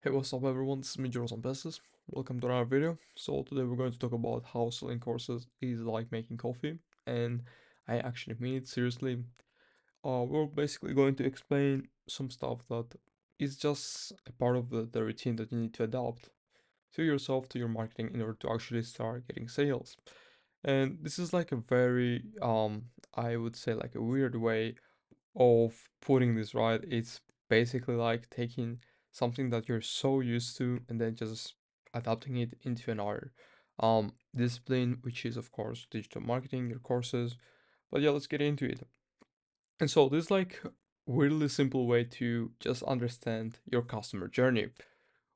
Hey, what's up everyone, this is me, Joros on Pesos. Welcome to another video. So today we're going to talk about how selling courses is like making coffee, and I actually mean it seriously. We're basically going to explain some stuff that is just a part of the routine that you need to adapt to yourself, to your marketing in order to actually start getting sales. And this is like a very, I would say like a weird way of putting this right. It's basically like taking something that you're so used to and then just adapting it into another discipline, which is of course digital marketing, your courses. But yeah, let's get into it. And so this is like really simple way to just understand your customer journey.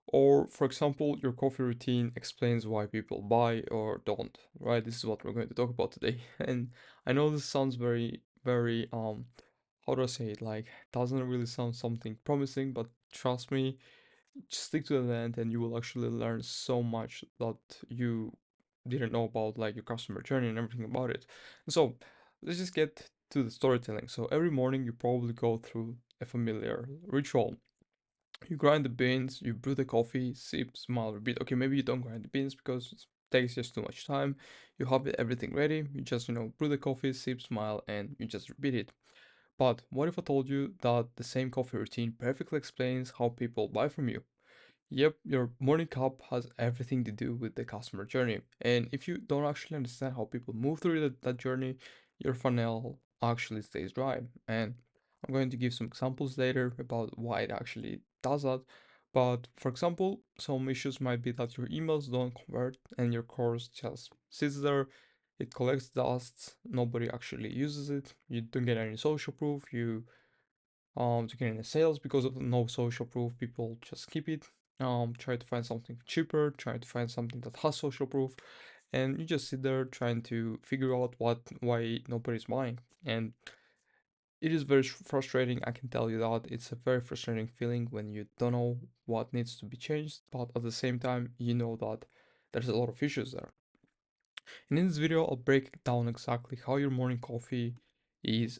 Or for example, your coffee routine explains why people buy or don't, right? This is what we're going to talk about today. And I know this sounds very how do I say it? Like, doesn't really sound something promising, but trust me, just stick to the end and you will actually learn so much that you didn't know about, like your customer journey and everything about it. So, let's just get to the storytelling. So, every morning you probably go through a familiar ritual. You grind the beans, you brew the coffee, sip, smile, repeat. Okay, maybe you don't grind the beans because it takes just too much time. You have everything ready. You just, brew the coffee, sip, smile, and you just repeat it. But what if I told you that the same coffee routine perfectly explains how people buy from you? Yep, your morning cup has everything to do with the customer journey. And if you don't actually understand how people move through that journey, your funnel actually stays dry. And I'm going to give some examples later about why it actually does that. But for example, some issues might be that your emails don't convert and your course just sits there. It collects dust, nobody actually uses it, you don't get any social proof, you to get into sales because of no social proof. People just skip it. Try to find something cheaper. Try to find something that has social proof, and you just sit there trying to figure out why nobody's buying. And it is very frustrating. I can tell you that it's a very frustrating feeling when you don't know what needs to be changed, but at the same time, you know that there's a lot of issues there. And in this video, I'll break down exactly how your morning coffee is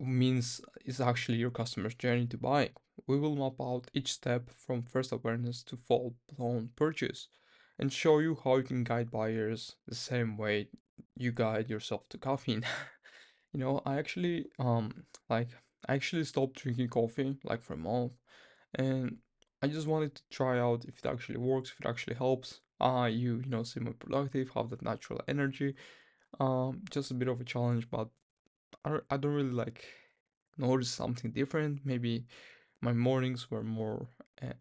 means is actually your customer's journey to buying. We will map out each step from first awareness to full-blown purchase and show you how you can guide buyers the same way you guide yourself to caffeine. I actually like I actually stopped drinking coffee like for a month, and I just wanted to try out if it actually works, if it actually helps. You seem more productive, have that natural energy. Just a bit of a challenge, but I don't really like notice something different. Maybe my mornings were more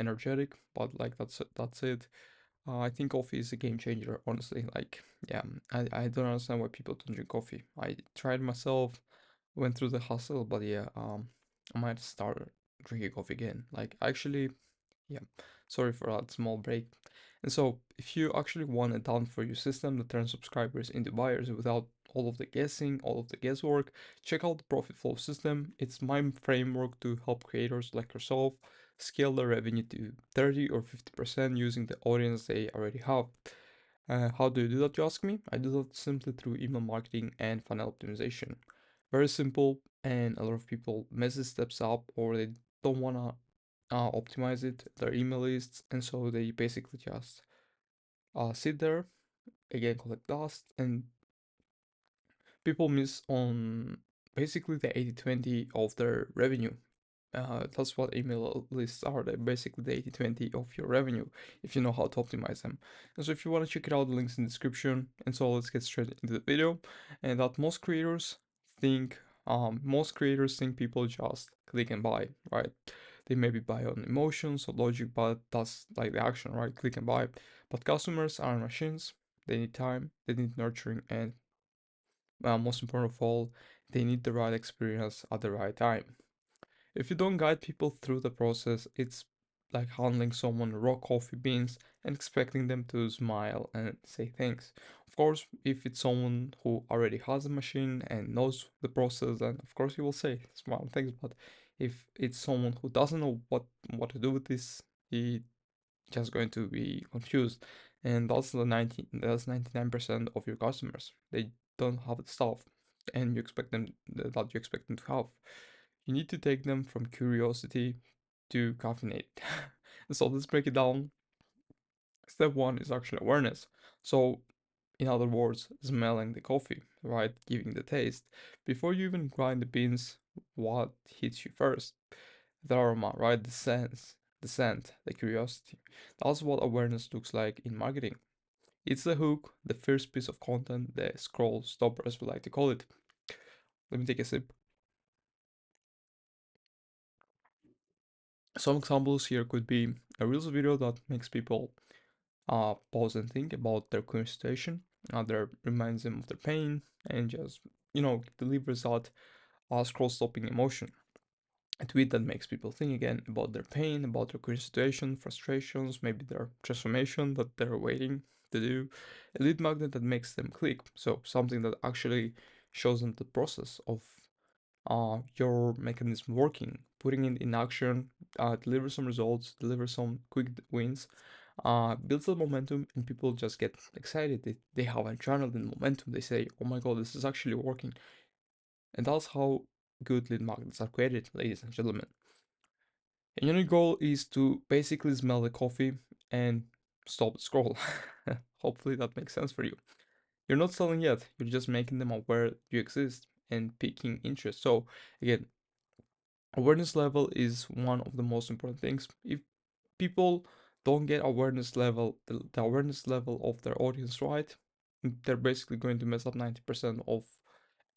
energetic, but like that's it. I think coffee is a game changer, honestly. Like, yeah, I don't understand why people don't drink coffee. I tried myself, went through the hustle, but yeah, I might start drinking coffee again. Like, actually, yeah, sorry for that small break. And so, if you actually want a done for you system that turns subscribers into buyers without all of the guessing, all of the guesswork, check out the Profit Flow system. It's my framework to help creators like yourself scale their revenue to 30 or 50% using the audience they already have. How do you do that, you ask me? I do that simply through email marketing and funnel optimization. Very simple, and a lot of people mess these steps up or they don't want to optimize it, their email lists, and so they basically just sit there, again, collect dust, and people miss on basically the 80/20 of their revenue. That's what email lists are. They're basically the 80/20 of your revenue if you know how to optimize them. And so if you want to check it out, the links in the description. And so let's get straight into the video. And that think most creators think people just click and buy, right? They maybe buy on emotions or logic, but that's like the action, right? Click and buy. But customers are machines. They need time, they need nurturing, and most important of all, they need the right experience at the right time. If you don't guide people through the process, it's like handling someone raw coffee beans and expecting them to smile and say thanks. Of course, if it's someone who already has a machine and knows the process, then of course he will say smile and thanks. But if it's someone who doesn't know what to do with this, he just going to be confused. And that's 99% of your customers. They don't have the stuff and you expect them to have. You need to take them from curiosity to caffeinate. So let's break it down. Step one is actually awareness. So, in other words, smelling the coffee, right? Giving the taste. Before you even grind the beans, what hits you first? The aroma, right? The scent, the curiosity. That's what awareness looks like in marketing. It's the hook, the first piece of content, the scroll stopper, as we like to call it. Let me take a sip. Some examples here could be a Reels video that makes people pause and think about their current situation, that reminds them of their pain, and just, delivers that scroll stopping emotion. A tweet that makes people think again about their pain, about their current situation, frustrations, maybe their transformation that they're waiting to do. A lead magnet that makes them click. So something that actually shows them the process of your mechanism working, putting it in action, deliver some results, deliver some quick wins, builds the momentum, and people just get excited. They have adrenaline momentum. They say, "Oh my god, this is actually working," and that's how good lead magnets are created, ladies and gentlemen. And your goal is to basically smell the coffee and stop the scroll. Hopefully that makes sense for you. You're not selling yet, you're just making them aware you exist and piquing interest. So again, awareness level is one of the most important things. If people don't get the awareness level of their audience right, they're basically going to mess up 90% of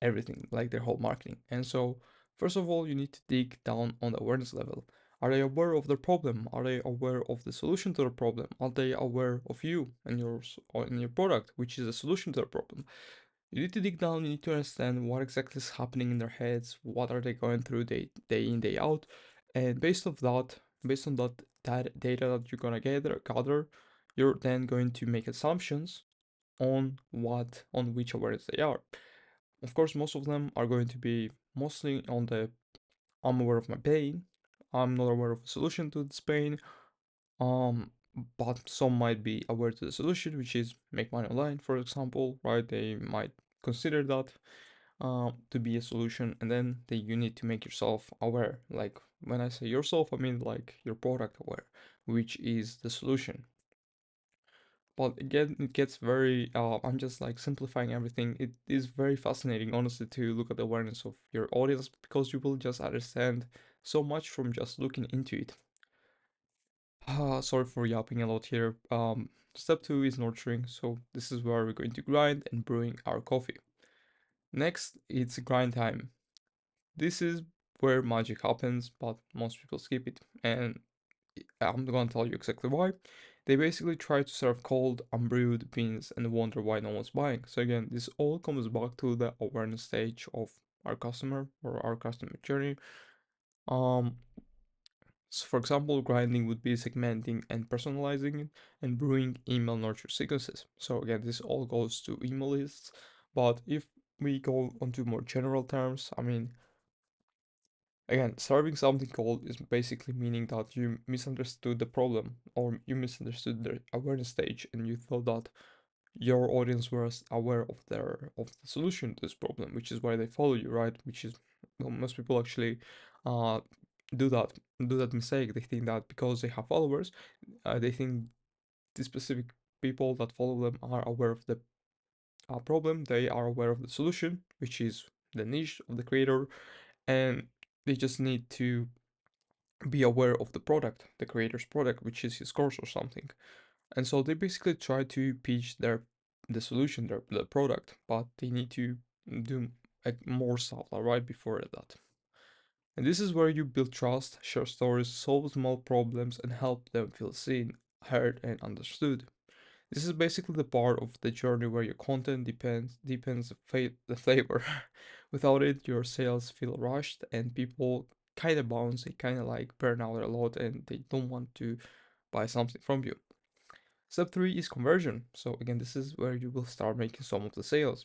everything, like their whole marketing. And so, first of all, you need to dig down on the awareness level. Are they aware of the problem? Are they aware of the solution to the problem? Are they aware of you and yours or in your product, which is a solution to the problem? You need to dig down, you need to understand what exactly is happening in their heads, what are they going through day in, day out. And based on that data that you're gonna gather, you're then going to make assumptions on which awareness they are. Of course, most of them are going to be mostly on the I'm aware of my pain, I'm not aware of a solution to this pain, um, but some might be aware to the solution, which is make money online, for example, right? They might consider that to be a solution, and then you need to make yourself aware. Like when I say yourself, I mean like your product aware, which is the solution. But again, it gets very, I'm just like simplifying everything. It is very fascinating, honestly, to look at the awareness of your audience because you will just understand so much from just looking into it. Sorry for yapping a lot here. Step two is nurturing. So this is where we're going to grind and brewing our coffee. Next, it's grind time. This is where magic happens, but most people skip it. And I'm gonna tell you exactly why. They basically try to serve cold, unbrewed beans and wonder why no one's buying. So again, this all comes back to the awareness stage of our customer or our customer journey. Um, so for example, grinding would be segmenting and personalizing, and brewing email nurture sequences. So again, this all goes to email lists. But if we go onto more general terms, I mean, again, serving something cold is basically meaning that you misunderstood the problem or you misunderstood the awareness stage and you thought that your audience was aware of the solution to this problem, which is why they follow you, right? Which is, well, most people actually uh do that mistake. They think that because they have followers, they think the specific people that follow them are aware of the problem. They are aware of the solution, which is the niche of the creator, and they just need to be aware of the product, the creator's product, which is his course or something. And so they basically try to pitch the solution, the product, but they need to do more stuff right before that. And this is where you build trust, share stories, solve small problems, and help them feel seen, heard, and understood. This is basically the part of the journey where your content depends the flavor. Without it, your sales feel rushed and people kind of bounce. They kind of like burn out a lot and they don't want to buy something from you. Step three is conversion. So again, this is where you will start making some of the sales.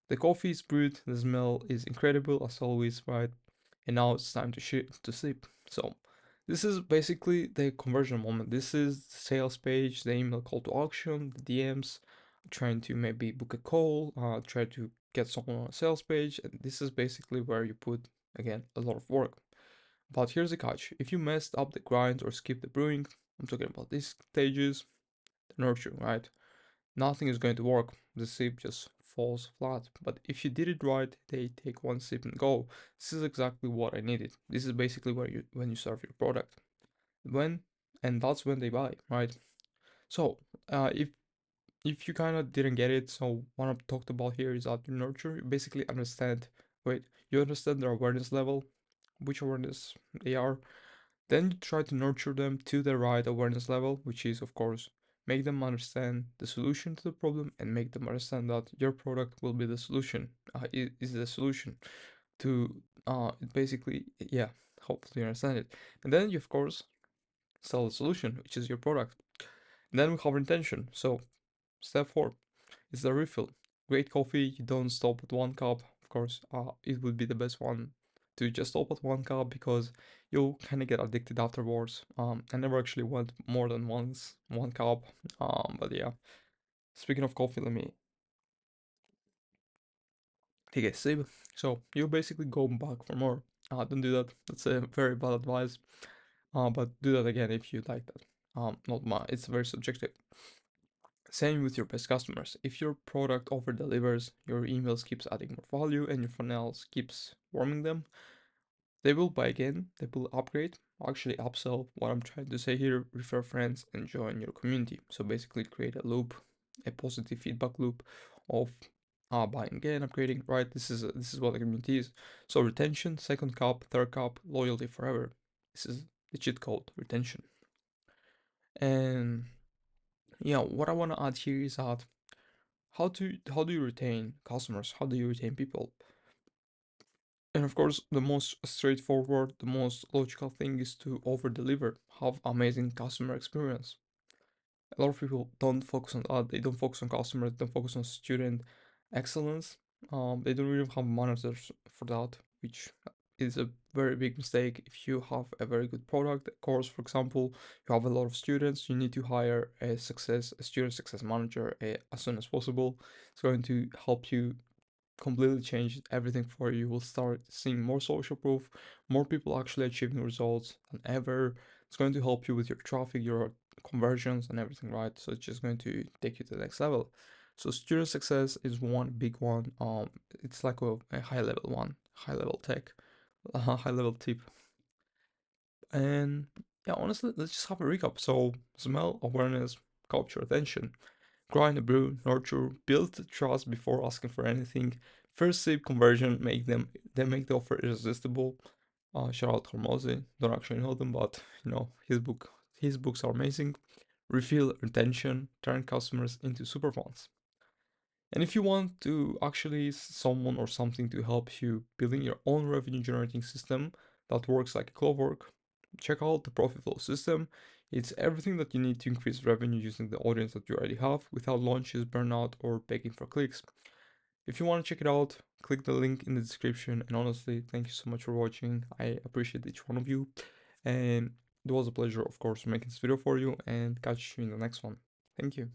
The coffee is brewed, the smell is incredible as always, right? And now it's time to sip. So this is basically the conversion moment. This is the sales page, the email call to action, the DMs, trying to maybe book a call, try to get someone on a sales page, and this is basically where you put again a lot of work. But here's the catch: if you messed up the grind or skip the brewing, I'm talking about these stages, the nurturing, right? Nothing is going to work. The sip just falls flat. But if you did it right, they take one sip and go. This is exactly what I needed. This is basically where you when you serve your product. When and that's when they buy, right? So if you kind of didn't get it, so what I've talked about here is that you nurture, you basically understand, wait, you understand their awareness level, which awareness they are, then you try to nurture them to the right awareness level, which is, of course, make them understand the solution to the problem and make them understand that your product will be the solution, is the solution to, basically, yeah, hopefully you understand it. And then you, of course, sell the solution, which is your product. And then we have intention. So, step 4 is the refill. Great coffee, you don't stop at one cup. Of course, it would be the best one to just stop at one cup because you'll kind of get addicted afterwards. I never actually went more than once, one cup. But yeah, speaking of coffee, let me take a sip. So you basically go back for more. Don't do that. That's a very bad advice. But do that again if you like that. Not my. It's very subjective. Same with your best customers. If your product over delivers, your emails keeps adding more value and your funnels keeps warming them, they will buy again, they will upgrade, actually upsell. What I'm trying to say here, refer friends and join your community. So basically create a loop, a positive feedback loop of buying again, upgrading, right? This is what the community is. So retention, second cup, third cup, loyalty forever. This is the cheat code, retention. And yeah, what I want to add here is that how do you retain customers? How do you retain people? And of course, the most straightforward, the most logical thing is to over deliver, have amazing customer experience. A lot of people don't focus on that. They don't focus on customers. They don't focus on student excellence. They don't really have managers for that, which is a very big mistake. If you have a very good product, course, for example, you have a lot of students, you need to hire a student success manager as soon as possible. It's going to help you completely change everything for you. You will start seeing more social proof, more people actually achieving results than ever. It's going to help you with your traffic, your conversions, and everything, right? So it's just going to take you to the next level. So student success is one big one. It's like a high level one, high level tech, high level tip. And yeah, honestly, let's just have a recap. So smell, awareness, capture attention. Grind a brew, nurture, build trust before asking for anything. First sip conversion, make the offer irresistible. Shout out Hormozy. Don't actually know them, but his books are amazing. Refill retention, turn customers into super fans. And if you want to actually someone or something to help you building your own revenue generating system that works like clockwork, check out the profit flow system. It's everything that you need to increase revenue using the audience that you already have without launches, burnout, or begging for clicks. If you want to check it out, click the link in the description. And honestly, thank you so much for watching. I appreciate each one of you. And it was a pleasure, of course, making this video for you and catch you in the next one. Thank you.